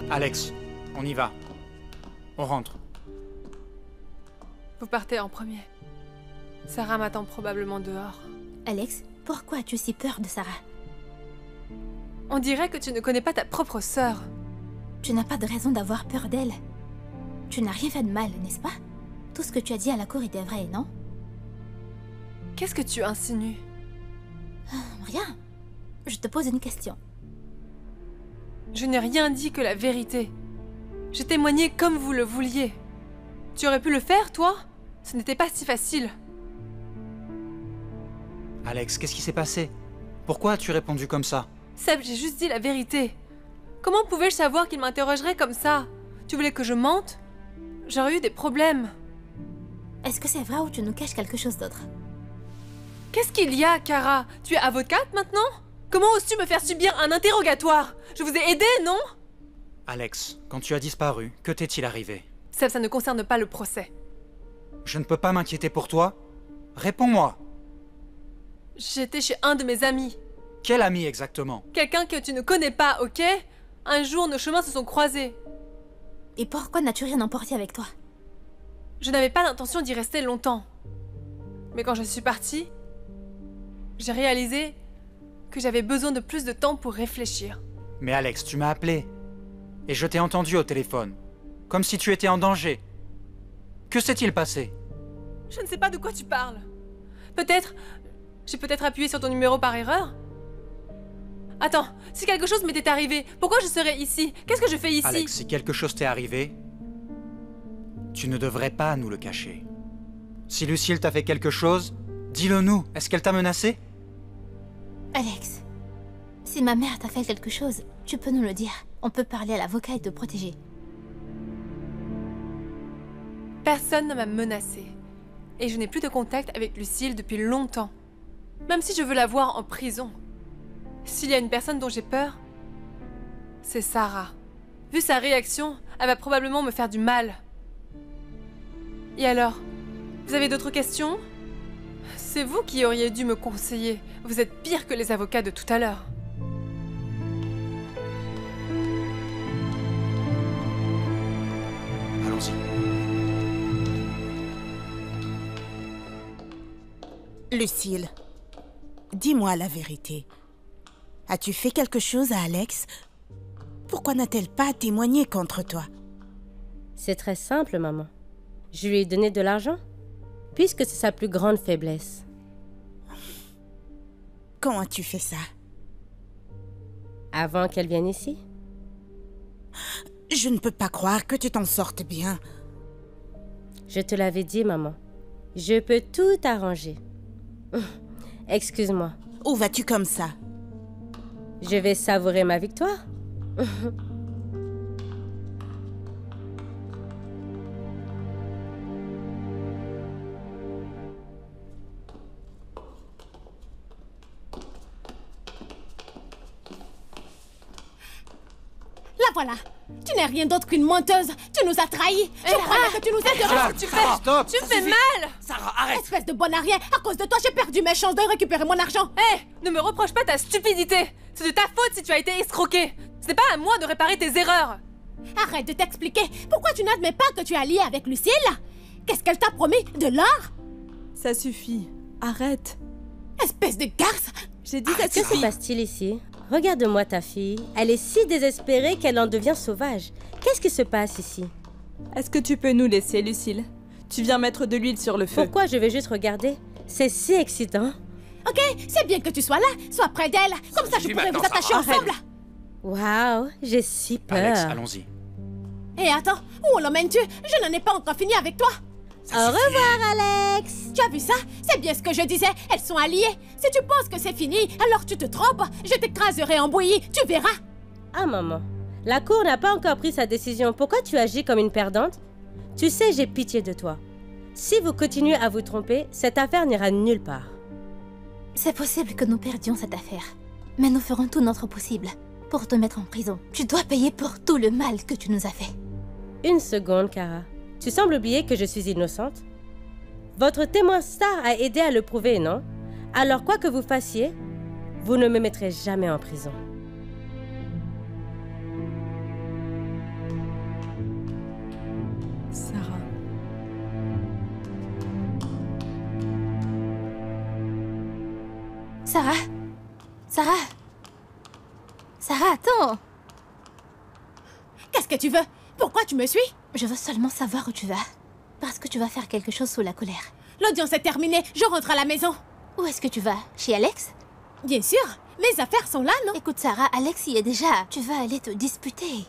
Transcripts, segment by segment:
Alex, on y va. On rentre. Vous partez en premier. Sarah m'attend probablement dehors. Alex, pourquoi as-tu si peur de Sarah? On dirait que tu ne connais pas ta propre sœur. Tu n'as pas de raison d'avoir peur d'elle. Tu n'as rien fait de mal, n'est-ce pas? Tout ce que tu as dit à la cour était vrai, non? Qu'est-ce que tu insinues? Rien. Je te pose une question. Je n'ai rien dit que la vérité. J'ai témoigné comme vous le vouliez. Tu aurais pu le faire, toi? Ce n'était pas si facile. Alex, qu'est-ce qui s'est passé? Pourquoi as-tu répondu comme ça? Seb, j'ai juste dit la vérité. Comment pouvais-je savoir qu'il m'interrogerait comme ça? Tu voulais que je mente? J'aurais eu des problèmes. Est-ce que c'est vrai ou tu nous caches quelque chose d'autre? Qu'est-ce qu'il y a, Kara? Tu es avocate maintenant? Comment oses-tu me faire subir un interrogatoire? Je vous ai aidé, non? Alex, quand tu as disparu, que t'est-il arrivé? Seb, ça ne concerne pas le procès. Je ne peux pas m'inquiéter pour toi? Réponds-moi! J'étais chez un de mes amis. Quel ami exactement? Quelqu'un que tu ne connais pas, ok? Un jour, nos chemins se sont croisés. Et pourquoi n'as-tu rien emporté avec toi? Je n'avais pas l'intention d'y rester longtemps. Mais quand je suis partie, j'ai réalisé que j'avais besoin de plus de temps pour réfléchir. Mais Alex, tu m'as appelé. Et je t'ai entendu au téléphone. Comme si tu étais en danger. Que s'est-il passé? Je ne sais pas de quoi tu parles. Peut-être... J'ai peut-être appuyé sur ton numéro par erreur? Attends, si quelque chose m'était arrivé, pourquoi je serais ici? Qu'est-ce que je fais ici? Alex, si quelque chose t'est arrivé, tu ne devrais pas nous le cacher. Si Lucille t'a fait quelque chose, dis-le nous. Est-ce qu'elle t'a menacé? Alex, si ma mère t'a fait quelque chose, tu peux nous le dire. On peut parler à l'avocat et te protéger. Personne ne m'a menacée. Et je n'ai plus de contact avec Lucille depuis longtemps. Même si je veux la voir en prison. S'il y a une personne dont j'ai peur, c'est Sarah. Vu sa réaction, elle va probablement me faire du mal. Et alors, vous avez d'autres questions? C'est vous qui auriez dû me conseiller. Vous êtes pire que les avocats de tout à l'heure. Allons-y. Lucille, dis-moi la vérité. As-tu fait quelque chose à Alex? Pourquoi n'a-t-elle pas témoigné contre toi? C'est très simple, maman. Je lui ai donné de l'argent, puisque c'est sa plus grande faiblesse. Quand as-tu fait ça? Avant qu'elle vienne ici. Je ne peux pas croire que tu t'en sortes bien. Je te l'avais dit, maman. Je peux tout arranger. Excuse-moi. Où vas-tu comme ça? Je vais savourer ma victoire. La voilà. Tu n'es rien d'autre qu'une menteuse. Tu nous as trahis. Je croyais que tu nous aiderais. Tu fais mal! Sarah, arrête! Espèce de bon à rien. À cause de toi, j'ai perdu mes chances de récupérer mon argent. Hé! Ne me reproche pas ta stupidité! C'est de ta faute si tu as été escroqué! Ce n'est pas à moi de réparer tes erreurs! Arrête de t'expliquer. Pourquoi tu n'admets pas que tu es allié avec Lucille? Qu'est-ce qu'elle t'a promis? De l'or? Ça suffit. Arrête. Espèce de garce. J'ai dit Que se passe-t-il ici? Regarde-moi ta fille. Elle est si désespérée qu'elle en devient sauvage. Qu'est-ce qui se passe ici? Est-ce que tu peux nous laisser, Lucille? Tu viens mettre de l'huile sur le feu. Pourquoi je vais juste regarder? C'est si excitant. Ok, c'est bien que tu sois là. Sois près d'elle. Comme ça, je pourrai vous attacher ensemble. Waouh, j'ai si peur. Alex, allons-y. Et attends, où l'emmènes-tu? Je n'en ai pas encore fini avec toi. Au revoir, Alex. Tu as vu ça? C'est bien ce que je disais. Elles sont alliées. Si tu penses que c'est fini, alors tu te trompes. Je t'écraserai en bouillie. Tu verras. Ah, maman. La cour n'a pas encore pris sa décision. Pourquoi tu agis comme une perdante? Tu sais, j'ai pitié de toi. Si vous continuez à vous tromper, cette affaire n'ira nulle part. C'est possible que nous perdions cette affaire. Mais nous ferons tout notre possible pour te mettre en prison. Tu dois payer pour tout le mal que tu nous as fait. Une seconde, Kara. Tu sembles oublier que je suis innocente. Votre témoin star a aidé à le prouver, non? Alors quoi que vous fassiez, vous ne me mettrez jamais en prison. Sarah. Sarah. Sarah, attends. Qu'est-ce que tu veux? Pourquoi tu me suis? Je veux seulement savoir où tu vas. Parce que tu vas faire quelque chose sous la colère. L'audience est terminée, je rentre à la maison. Où est-ce que tu vas? Chez Alex? Bien sûr, mes affaires sont là, non? Écoute Sarah, Alex y est déjà. Tu vas aller te disputer.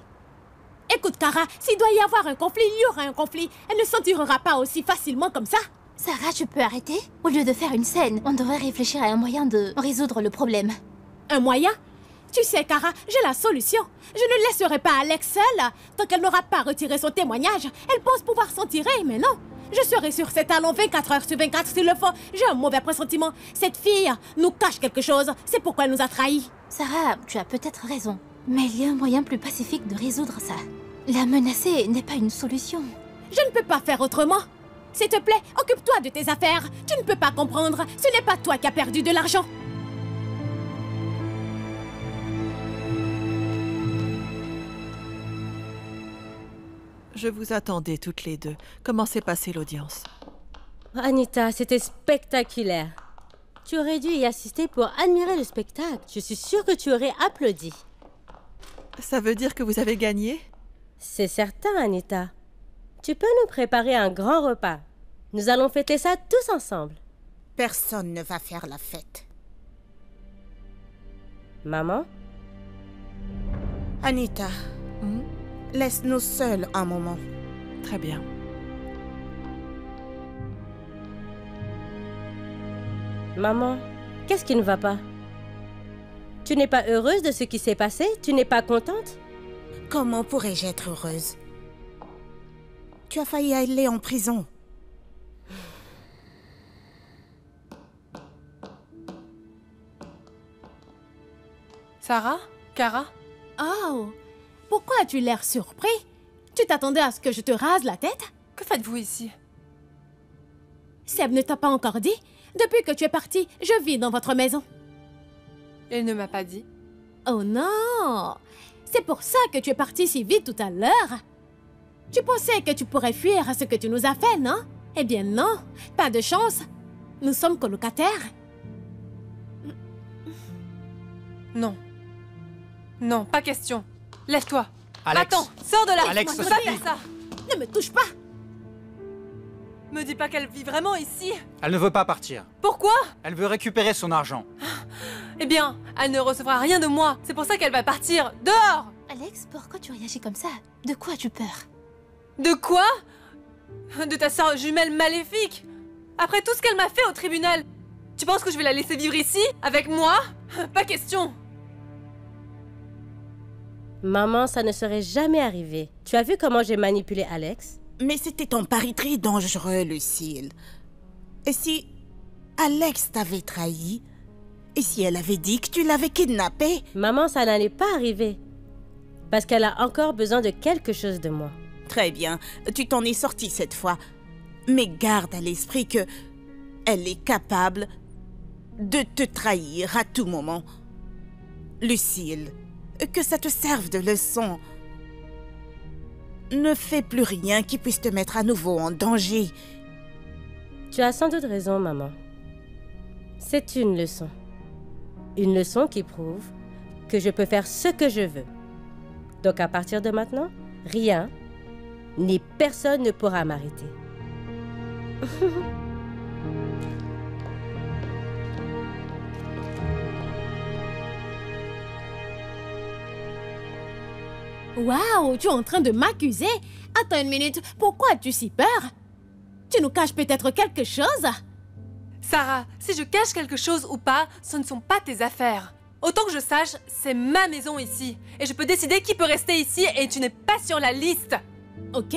Écoute, Kara, s'il doit y avoir un conflit, il y aura un conflit. Elle ne s'en tirera pas aussi facilement comme ça. Sarah, tu peux arrêter? Au lieu de faire une scène, on devrait réfléchir à un moyen de résoudre le problème. Un moyen? Tu sais, Kara, j'ai la solution. Je ne laisserai pas Alex seule. Tant qu'elle n'aura pas retiré son témoignage, elle pense pouvoir s'en tirer, mais non. Je serai sur cet talons 24 heures sur 24 s'il le faut. J'ai un mauvais pressentiment. Cette fille nous cache quelque chose. C'est pourquoi elle nous a trahis. Sarah, tu as peut-être raison. Mais il y a un moyen plus pacifique de résoudre ça. La menacer n'est pas une solution. Je ne peux pas faire autrement. S'il te plaît, occupe-toi de tes affaires. Tu ne peux pas comprendre. Ce n'est pas toi qui as perdu de l'argent. Je vous attendais toutes les deux. Comment s'est passée l'audience? Anita, c'était spectaculaire. Tu aurais dû y assister pour admirer le spectacle. Je suis sûre que tu aurais applaudi. Ça veut dire que vous avez gagné? C'est certain, Anita. Tu peux nous préparer un grand repas. Nous allons fêter ça tous ensemble. Personne ne va faire la fête. Maman? Anita, laisse-nous seuls un moment. Très bien. Maman, qu'est-ce qui ne va pas? Tu n'es pas heureuse de ce qui s'est passé? Tu n'es pas contente? Comment pourrais-je être heureuse? Tu as failli aller en prison. Sarah? Kara? Oh, pourquoi as-tu l'air surpris? Tu t'attendais à ce que je te rase la tête? Que faites-vous ici? Seb ne t'a pas encore dit? Depuis que tu es parti, je vis dans votre maison. Il ne m'a pas dit. Oh non! C'est pour ça que tu es parti si vite tout à l'heure. Tu pensais que tu pourrais fuir à ce que tu nous as fait, non? Eh bien non, pas de chance. Nous sommes colocataires. Non. Non, pas question. Lève-toi. Alex. Attends, sors de là. Alex, Tu peux ça pas suffit. faire ça. Ne me touche pas! Me dis pas qu'elle vit vraiment ici. Elle ne veut pas partir. Pourquoi? Elle veut récupérer son argent. Eh bien, elle ne recevra rien de moi. C'est pour ça qu'elle va partir. Dehors! Alex, pourquoi tu réagis comme ça? De quoi as-tu peur? De quoi? De ta sœur jumelle maléfique. Après tout ce qu'elle m'a fait au tribunal. Tu penses que je vais la laisser vivre ici? Avec moi? Pas question. Maman, ça ne serait jamais arrivé. Tu as vu comment j'ai manipulé Alex? Mais c'était ton pari très dangereux, Lucille. Et si Alex t'avait trahi? Et si elle avait dit que tu l'avais kidnappé? Maman, ça n'allait pas arriver. Parce qu'elle a encore besoin de quelque chose de moi. Très bien, tu t'en es sorti cette fois. Mais garde à l'esprit que elle est capable de te trahir à tout moment. Lucille, que ça te serve de leçon. Ne fais plus rien qui puisse te mettre à nouveau en danger. Tu as sans doute raison, maman. C'est une leçon. Une leçon qui prouve que je peux faire ce que je veux. Donc à partir de maintenant, rien ni personne ne pourra m'arrêter. Waouh, tu es en train de m'accuser? Attends une minute, pourquoi as-tu si peur? Tu nous caches peut-être quelque chose? Sarah, si je cache quelque chose ou pas, ce ne sont pas tes affaires. Autant que je sache, c'est ma maison ici. Et je peux décider qui peut rester ici et tu n'es pas sur la liste. Ok,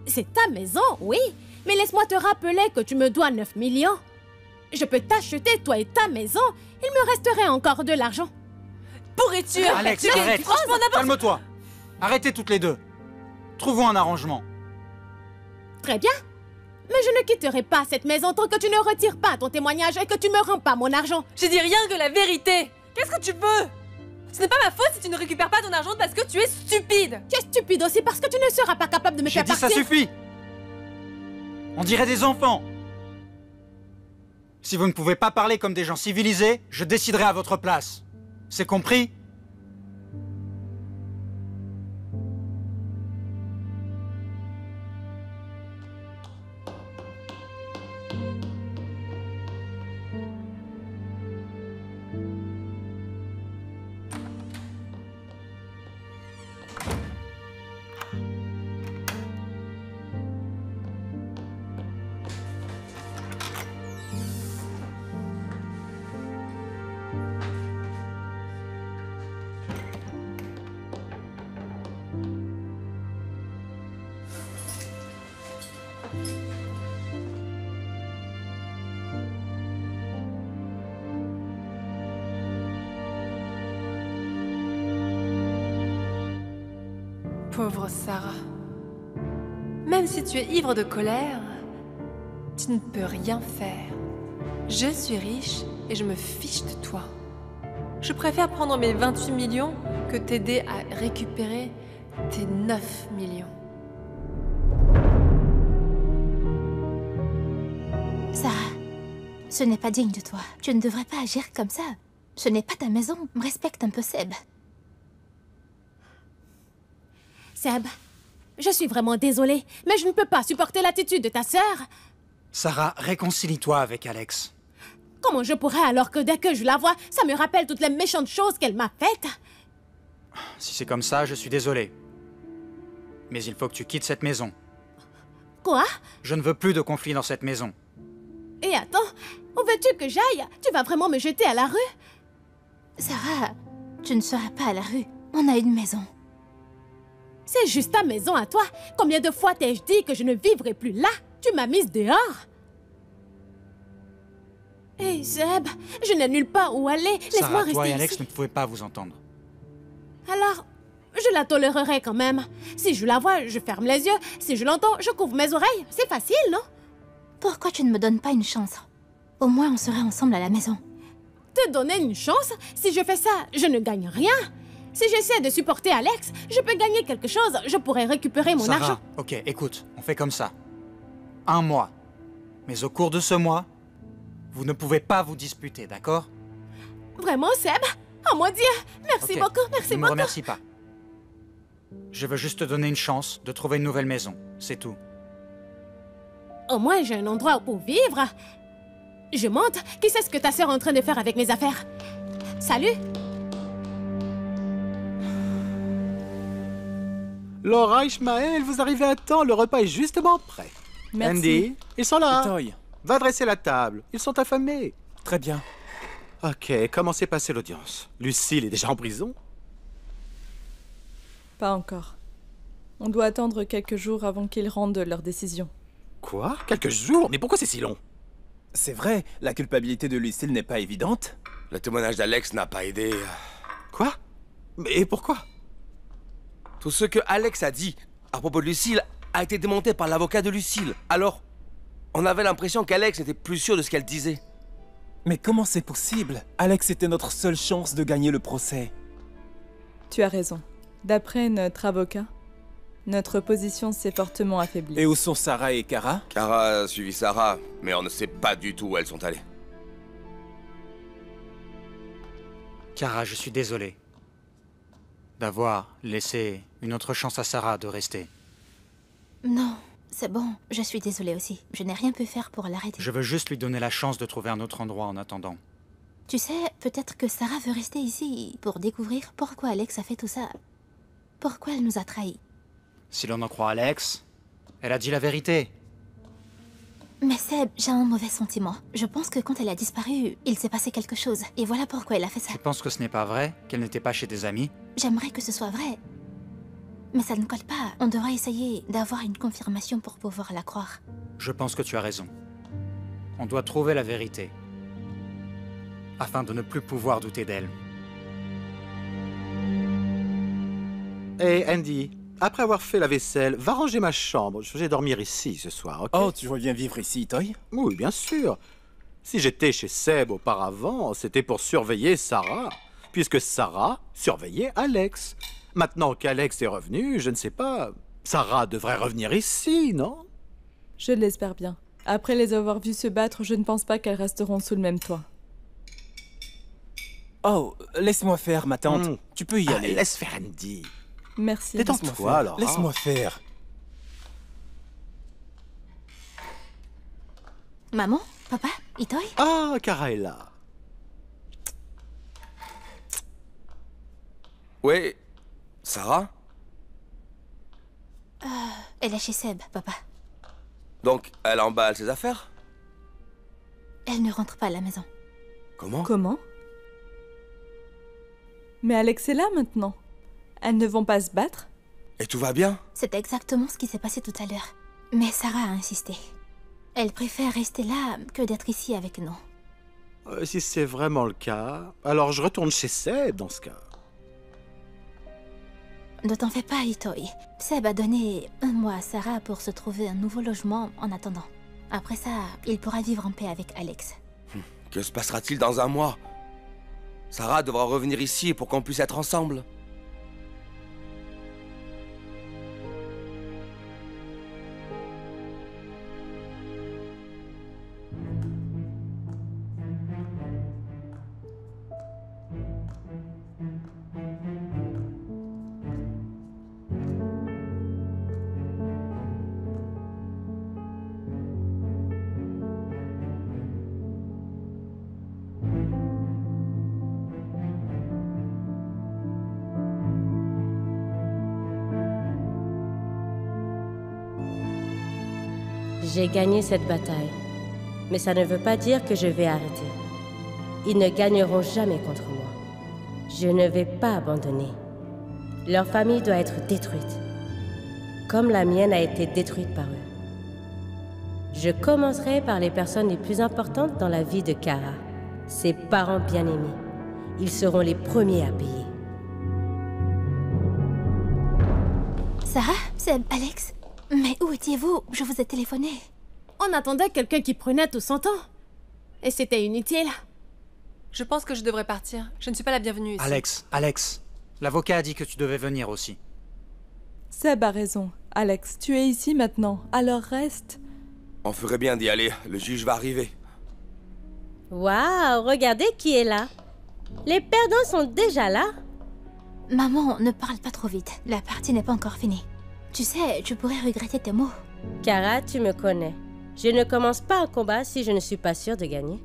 c'est ta maison, oui. Mais laisse-moi te rappeler que tu me dois 9 millions. Je peux t'acheter, toi et ta maison. Il me resterait encore de l'argent. Pourriture! Alex, Tu es arrête. franchement n'importe. Calme-toi. Arrêtez toutes les deux. Trouvons un arrangement. Très bien. Mais je ne quitterai pas cette maison tant que tu ne retires pas ton témoignage et que tu me rends pas mon argent. J'ai dit rien que la vérité. Qu'est-ce que tu veux? Ce n'est pas ma faute si tu ne récupères pas ton argent parce que tu es stupide. Tu es stupide aussi parce que tu ne seras pas capable de me J'ai faire dit ça partir. suffit. On dirait des enfants. Si vous ne pouvez pas parler comme des gens civilisés, je déciderai à votre place. C'est compris? Pauvre Sarah. Même si tu es ivre de colère, tu ne peux rien faire. Je suis riche et je me fiche de toi. Je préfère prendre mes 28 millions que t'aider à récupérer tes 9 millions. Sarah, ce n'est pas digne de toi. Tu ne devrais pas agir comme ça. Ce n'est pas ta maison. Respecte un peu Seb. Seb, je suis vraiment désolée, mais je ne peux pas supporter l'attitude de ta sœur. Sarah, réconcilie-toi avec Alex. Comment je pourrais alors que dès que je la vois, ça me rappelle toutes les méchantes choses qu'elle m'a faites? Si c'est comme ça, je suis désolé. Mais il faut que tu quittes cette maison. Quoi? Je ne veux plus de conflits dans cette maison. Et attends, où veux-tu que j'aille? Tu vas vraiment me jeter à la rue? Sarah, tu ne seras pas à la rue. On a une maison. C'est juste ta maison à toi. Combien de fois t'ai-je dit que je ne vivrai plus là? Tu m'as mise dehors. Hé, Seb, je n'ai nulle part où aller. Laisse-moi Sarah, rester toi et Alex ici. ne pouvez pas vous entendre. Alors, je la tolérerai quand même. Si je la vois, je ferme les yeux. Si je l'entends, je couvre mes oreilles. C'est facile, non? Pourquoi tu ne me donnes pas une chance? Au moins, on serait ensemble à la maison. Te donner une chance? Si je fais ça, je ne gagne rien. Si j'essaie de supporter Alex, je peux gagner quelque chose. Je pourrais récupérer mon Sarah, argent. ok, écoute, on fait comme ça. 1 mois. Mais au cours de ce mois, vous ne pouvez pas vous disputer, d'accord? Vraiment, Seb? Oh mon Dieu! Merci Ok, beaucoup, merci ne me beaucoup. remercie pas. Je veux juste te donner une chance de trouver une nouvelle maison, c'est tout. Au moins, j'ai un endroit pour vivre. Je monte. Qui sait ce que ta sœur est en train de faire avec mes affaires? Salut! Laura, Ishmael, vous arrivez à temps, le repas est justement prêt. Merci. Andy, ils sont là. Toy. Va dresser la table, ils sont affamés. Très bien. Ok, comment s'est passée l'audience? Lucille est déjà en prison? Pas encore. On doit attendre quelques jours avant qu'ils rendent leur décision. Quoi? Quelques jours? Mais pourquoi c'est si long? C'est vrai, la culpabilité de Lucille n'est pas évidente. Le témoignage d'Alex n'a pas aidé. Quoi? Mais pourquoi? Tout ce que Alex a dit à propos de Lucille a été démonté par l'avocat de Lucille. Alors, on avait l'impression qu'Alex n'était plus sûr de ce qu'elle disait. Mais comment c'est possible? Alex était notre seule chance de gagner le procès. Tu as raison. D'après notre avocat, notre position s'est fortement affaiblie. Et où sont Sarah et Kara? Kara a suivi Sarah, mais on ne sait pas du tout où elles sont allées. Kara, je suis désolé d'avoir laissé une autre chance à Sarah de rester. Non, c'est bon. Je suis désolée aussi. Je n'ai rien pu faire pour l'arrêter. Je veux juste lui donner la chance de trouver un autre endroit en attendant. Tu sais, peut-être que Sarah veut rester ici pour découvrir pourquoi Alex a fait tout ça. Pourquoi elle nous a trahis. Si l'on en croit Alex, elle a dit la vérité. Mais Seb, j'ai un mauvais sentiment. Je pense que quand elle a disparu, il s'est passé quelque chose. Et voilà pourquoi elle a fait ça. Tu penses que ce n'est pas vrai? Qu'elle n'était pas chez des amis? J'aimerais que ce soit vrai. Mais ça ne colle pas. On devrait essayer d'avoir une confirmation pour pouvoir la croire. Je pense que tu as raison. On doit trouver la vérité, afin de ne plus pouvoir douter d'elle. Hé, Andy, après avoir fait la vaisselle, va ranger ma chambre. Je vais dormir ici ce soir, ok? Oh, tu reviens vivre ici, Toy? Oui, bien sûr. Si j'étais chez Seb auparavant, c'était pour surveiller Sarah, puisque Sarah surveillait Alex. Maintenant qu'Alex est revenu, je ne sais pas... Sarah devrait revenir ici, non? Je l'espère bien. Après les avoir vues se battre, je ne pense pas qu'elles resteront sous le même toit. Oh, laisse-moi faire, ma tante. Tu peux y aller. Laisse faire Andy. Merci. Détends-toi, alors. Laisse-moi faire. Maman? Papa? Itoi? Ah, Kara est là. Ouais, Sarah? Elle est chez Seb, papa. Donc, elle emballe ses affaires? Elle ne rentre pas à la maison. Comment? Comment? Mais Alex est là maintenant. Elles ne vont pas se battre? Et tout va bien? C'est exactement ce qui s'est passé tout à l'heure. Mais Sarah a insisté. Elle préfère rester là que d'être ici avec nous. Si c'est vraiment le cas, alors je retourne chez Seb dans ce cas. Ne t'en fais pas, Itoi. Seb a donné 1 mois à Sarah pour se trouver un nouveau logement en attendant. Après ça, il pourra vivre en paix avec Alex. Que se passera-t-il dans 1 mois? Sarah devra revenir ici pour qu'on puisse être ensemble. J'ai gagné cette bataille, mais ça ne veut pas dire que je vais arrêter. Ils ne gagneront jamais contre moi. Je ne vais pas abandonner. Leur famille doit être détruite, comme la mienne a été détruite par eux. Je commencerai par les personnes les plus importantes dans la vie de Kara, ses parents bien-aimés. Ils seront les premiers à payer. Sarah? Seb? Alex? Mais où étiez-vous? Je vous ai téléphoné. On attendait quelqu'un qui prenait tout son temps. Et c'était inutile. Je pense que je devrais partir. Je ne suis pas la bienvenue ici. Alex, l'avocat a dit que tu devais venir aussi. Seb a raison. Alex, tu es ici maintenant, alors reste. On ferait bien d'y aller, le juge va arriver. Waouh, regardez qui est là. Les perdants sont déjà là. Maman, ne parle pas trop vite. La partie n'est pas encore finie. Tu sais, tu pourrais regretter tes mots. Kara, tu me connais. Je ne commence pas un combat si je ne suis pas sûre de gagner.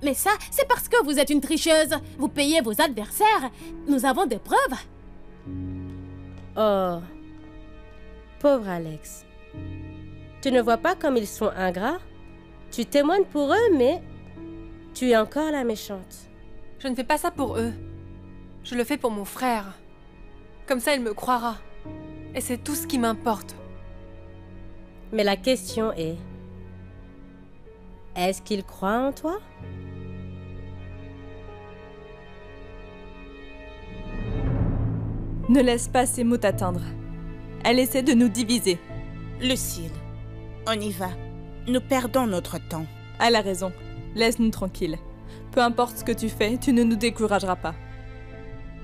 Mais ça, c'est parce que vous êtes une tricheuse. Vous payez vos adversaires. Nous avons des preuves. Oh, pauvre Alex. Tu ne vois pas comme ils sont ingrats? Tu témoignes pour eux, mais tu es encore la méchante. Je ne fais pas ça pour eux. Je le fais pour mon frère. Comme ça, il me croira. Et c'est tout ce qui m'importe. Mais la question est... Est-ce qu'il croit en toi? Ne laisse pas ces mots t'atteindre. Elle essaie de nous diviser. Lucille, on y va. Nous perdons notre temps. Elle a raison. Laisse-nous tranquilles. Peu importe ce que tu fais, tu ne nous décourageras pas.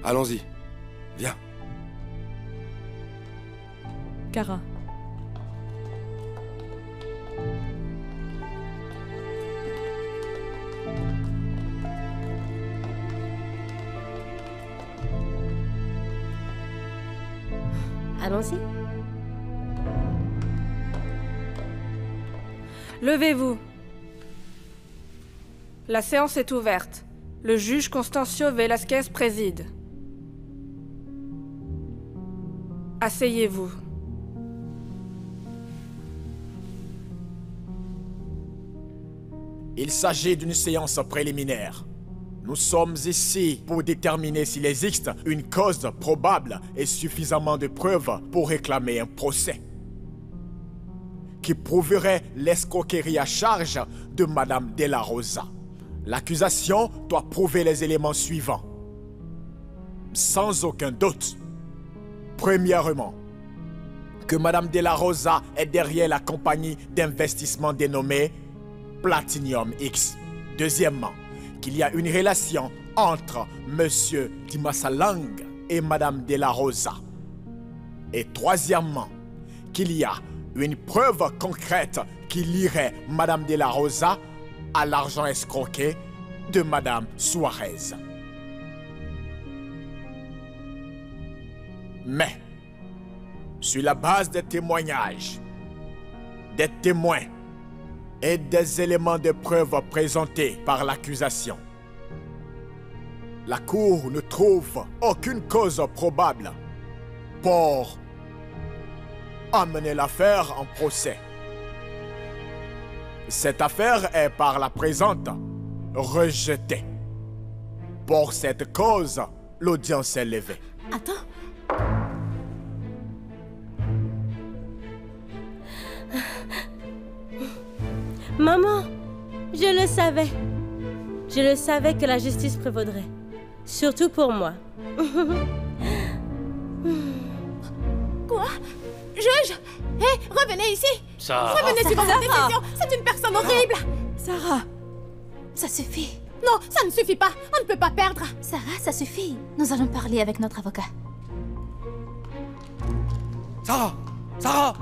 Allons-y. Viens. Kara. Allons-y. Levez-vous. La séance est ouverte. Le juge Constancio Velasquez préside. Asseyez-vous. Il s'agit d'une séance préliminaire. Nous sommes ici pour déterminer s'il existe une cause probable et suffisamment de preuves pour réclamer un procès qui prouverait l'escroquerie à charge de Madame De La Rosa. L'accusation doit prouver les éléments suivants. Sans aucun doute. Premièrement, que Madame De La Rosa est derrière la compagnie d'investissement dénommée Platinum X. Deuxièmement, qu'il y a une relation entre Monsieur Timasalang et Madame De La Rosa. Et troisièmement, qu'il y a une preuve concrète qui lierait Madame de la Rosa à l'argent escroqué de Madame Suarez. Mais, sur la base des témoignages, des témoins et des éléments de preuve présentés par l'accusation, la Cour ne trouve aucune cause probable pour amener l'affaire en procès. Cette affaire est par la présente rejetée. Pour cette cause, l'audience est levée. Attends. Maman, je le savais. Je le savais que la justice prévaudrait. Surtout pour moi. Quoi? Juge! Hé, revenez ici! Sarah! Revenez sur votre décision! C'est une personne horrible! Sarah! Ça suffit. Non, ça ne suffit pas. On ne peut pas perdre. Sarah, ça suffit. Nous allons parler avec notre avocat. Sarah! Sarah!